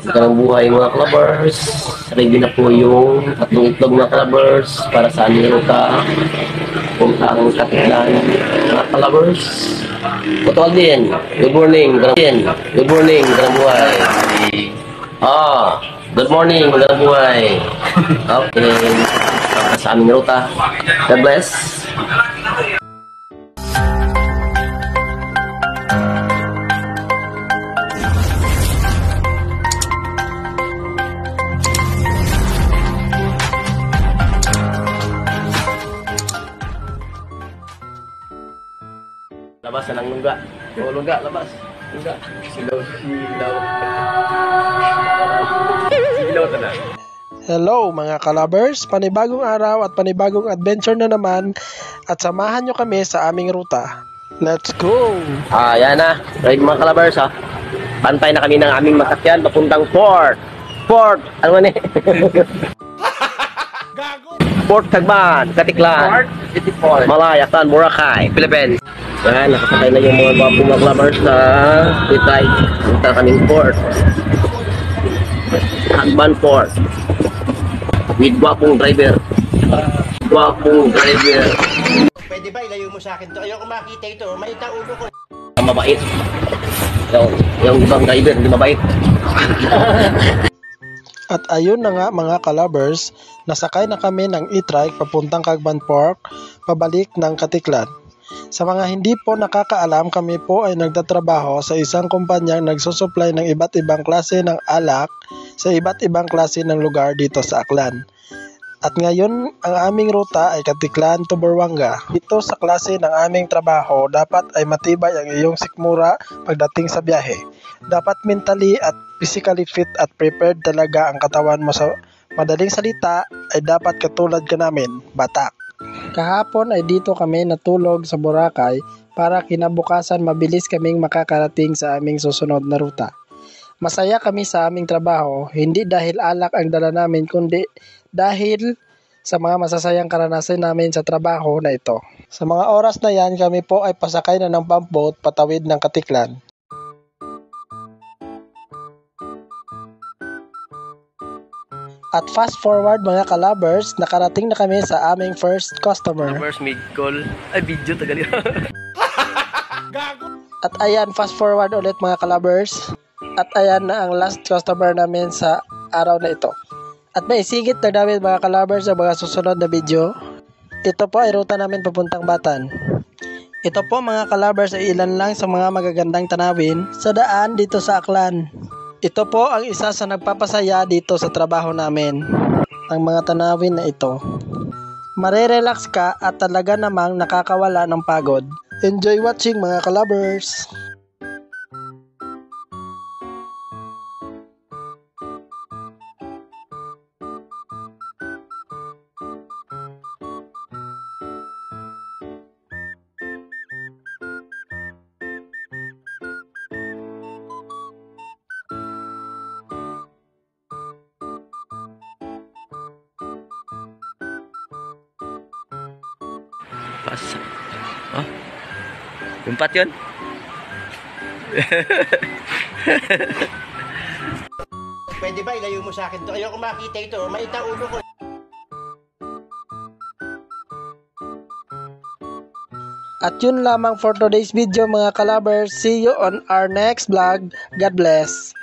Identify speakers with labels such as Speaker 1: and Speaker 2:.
Speaker 1: Magandang buhay mga clubbers. Ready na po yung tatlong itlog mga clubbers para sa aming ruta. Puntang Katilan mga clubbers. Putol din. Good morning. Good morning. Magandang buhay. Good morning. Magandang buhay. Okay. Para sa aming ruta. God bless. Labas na ng lungga. O, lungga, labas. Lungga. Silaw. Silaw na.
Speaker 2: Hello mga kalabers, panibagong araw at panibagong adventure na naman at samahan nyo kami sa aming ruta. Let's go!
Speaker 1: Yan na. Right mga kalabers ha. Pantay na kami ng aming masakyan papuntang port. Ano man eh? Port Tagban, Katiklan, Malayacan, Boracay, Philippines. Yan, nakasakay na yung mga gwapong mga clubbers na retide. Punta kaming port. Tagban Port. With gwapong driver.
Speaker 3: Pwede ba ilayo mo sa akin to? Ayoko makita ito. Maita ulo ko.
Speaker 1: Ang mabait. Yung ibang driver, hindi mabait.
Speaker 2: At ayun na nga mga kalabers, nasakay na kami ng e-trike papuntang Cagban Park, pabalik ng Katiklan. Sa mga hindi po nakakaalam, kami po ay nagtatrabaho sa isang kumpanyang nagsusupply ng iba't ibang klase ng alak sa iba't ibang klase ng lugar dito sa Aklan. At ngayon, ang aming ruta ay Katiklan to Buruanga. Dito sa klase ng aming trabaho, dapat ay matibay ang iyong sikmura pagdating sa biyahe. Dapat mentally at physically fit at prepared talaga ang katawan mo. Sa madaling salita ay dapat katulad ka namin, batak. Kahapon ay dito kami natulog sa Boracay para kinabukasan mabilis kaming makakarating sa aming susunod na ruta. Masaya kami sa aming trabaho, hindi dahil alak ang dala namin kundi dahil sa mga masasayang karanasan namin sa trabaho na ito. Sa mga oras na yan, kami po ay pasakay na ng pump boat patawid ng Katiklan. At fast forward mga kalabers, nakarating na kami sa aming first customer.
Speaker 1: First mid-call. Ay, video tagal yun.
Speaker 2: At ayan, fast forward ulit mga kalabers. At ayan na ang last customer namin sa araw na ito. At may isigit na namin mga kalabers sa mga susunod na video. Ito po ay ruta namin papuntang Batan. Ito po mga kalabers ay ilan lang sa mga magagandang tanawin sa daan dito sa Aklan. Ito po ang isa sa nagpapasaya dito sa trabaho namin. Ang mga tanawin na ito. Marerelax ka at talaga namang nakakawala ng pagod. Enjoy watching mga kalabers!
Speaker 1: Pas. Lumpat yun?
Speaker 3: Pwede ba ilayo mo sa akin to? Ayoko makita ito. Maita ulo ko.
Speaker 2: At yun lamang for today's video mga kalabers. See you on our next vlog. God bless.